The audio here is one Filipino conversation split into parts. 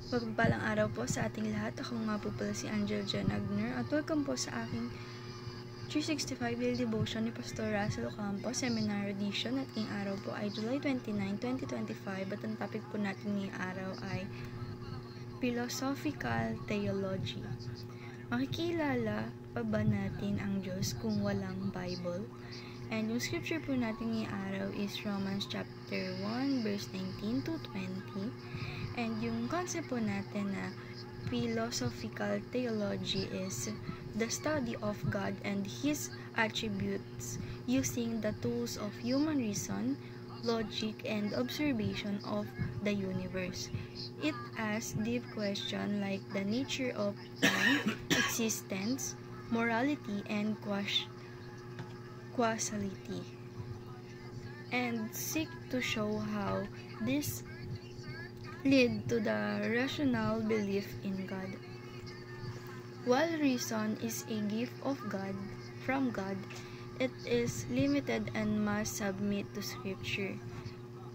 Mapagpalang araw po sa ating lahat. Ako nga po pala si Angel Jan Agner at welcome po sa aking 365 Daily Devotion ni Pastor Russell Ocampo, Seminar Edition, at ngayong araw po ay July 29, 2025 at ang topic po natin ngayong araw ay Philosophical Theology. Makikilala pa ba natin ang Diyos kung walang Bible? And yung scripture po natin ngayong araw is Romans chapter 1 verse 19 to 20. And yung concept po natin na philosophical theology is the study of God and His attributes using the tools of human reason, logic, and observation of the universe. It asks deep questions like the nature of time, existence, morality, and causality, and seek to show how this lead to the rational belief in God. While reason is a gift of God, from God, it is limited and must submit to Scripture.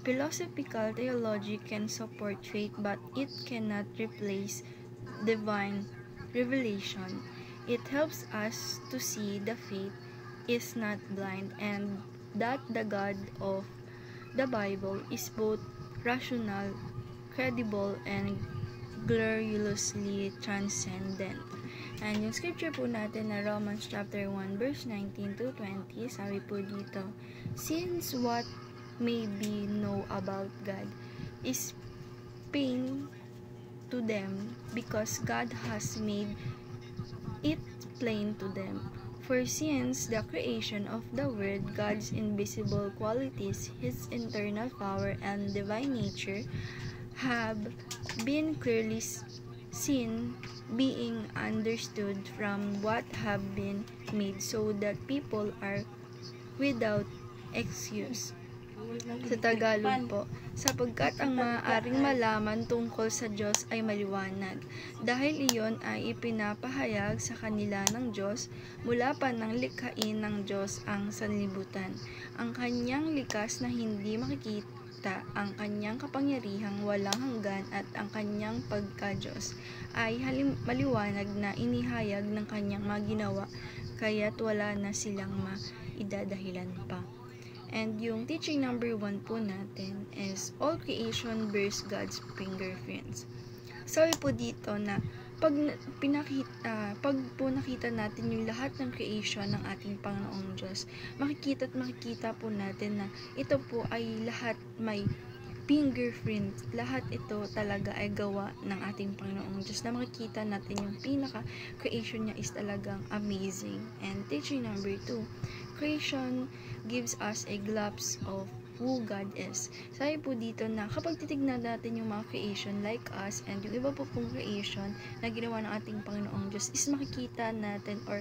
Philosophical theology can support faith, but it cannot replace divine revelation. It helps us to see the faith is not blind and that the God of the Bible is both rational, credible, and gloriously transcendent. And yung scripture po natin na Romans chapter 1 verse 19 to 20, sabi po dito, since what may be know about God is plain to them because God has made it plain to them. For since the creation of the world, God's invisible qualities, His internal power and divine nature have been clearly seen, being understood from what have been made, so that people are without excuse. Sa Tagalog po, sapagkat ang maaaring malaman tungkol sa Diyos ay maliwanag, dahil iyon ay ipinapahayag sa kanila ng Diyos mula pa nang likhain ng Diyos ang sanlibutan. Ang kanyang likas na hindi makikita, ang kanyang kapangyarihang walang hanggan at ang kanyang pagka-Diyos ay maliwanag na inihayag ng kanyang mga ginawa, kaya't wala na silang maidadahilan pa. And yung teaching number 1 po natin is all creation bears God's fingerprints. Sabi po dito na pag po nakita natin yung lahat ng creation ng ating Panginoong Diyos, makikita po natin na ito po ay lahat may fingerprint. Lahat ito talaga ay gawa ng ating Panginoong Diyos na makikita natin yung pinaka-creation niya is talagang amazing. And teaching number 2, creation gives us a glimpse of who God is. Sabi po dito na kapag titignan natin yung mga creation like us and yung iba po pong creation na ginawa ng ating Panginoong Diyos is makikita natin or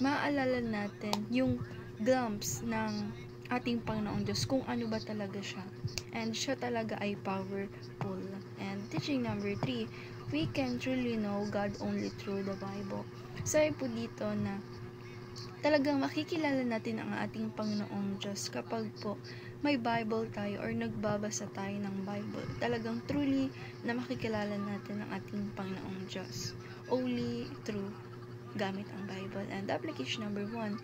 maaalala natin yung glimpse ng ating Panginoong Diyos kung ano ba talaga siya. And siya talaga ay powerful. And teaching number 3, we can truly know God only through the Bible. Sabi po dito na talagang makikilala natin ang ating Panginoong Diyos kapag po may Bible tayo or nagbabasa tayo ng Bible. Talagang truly na makikilala natin ang ating Panginoong Diyos. Only through gamit ang Bible. And application number 1,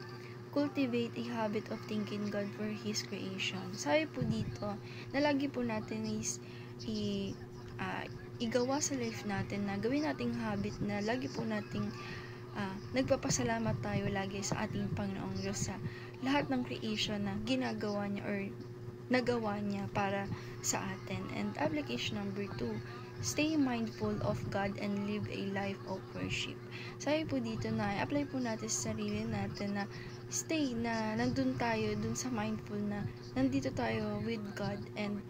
cultivate a habit of thanking God for His creation. Sabi po dito na lagi po natin is igawa sa life natin na gawin nating habit na lagi po nating nagpapasalamat tayo lagi sa ating Panginoong Diyos sa lahat ng creation na ginagawa niya or nagawa niya para sa atin. And application number 2, stay mindful of God and live a life of worship. Sabi po dito na i-apply po natin sa sarili natin na stay na nandun tayo dun sa mindful na nandito tayo with God and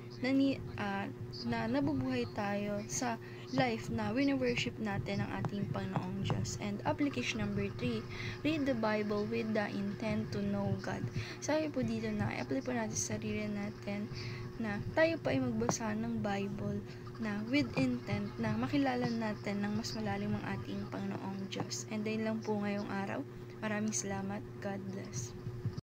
na nabubuhay tayo sa life na wini-worship natin ang ating Panginoong Diyos. And application number 3, read the Bible with the intent to know God. Sabi po dito na i-apply po natin sa sarili natin na tayo pa ay magbasa ng Bible na with intent na makilala natin ng mas malalim ang ating Panginoong Diyos. And dahil lang po ngayong araw. Maraming salamat. God bless.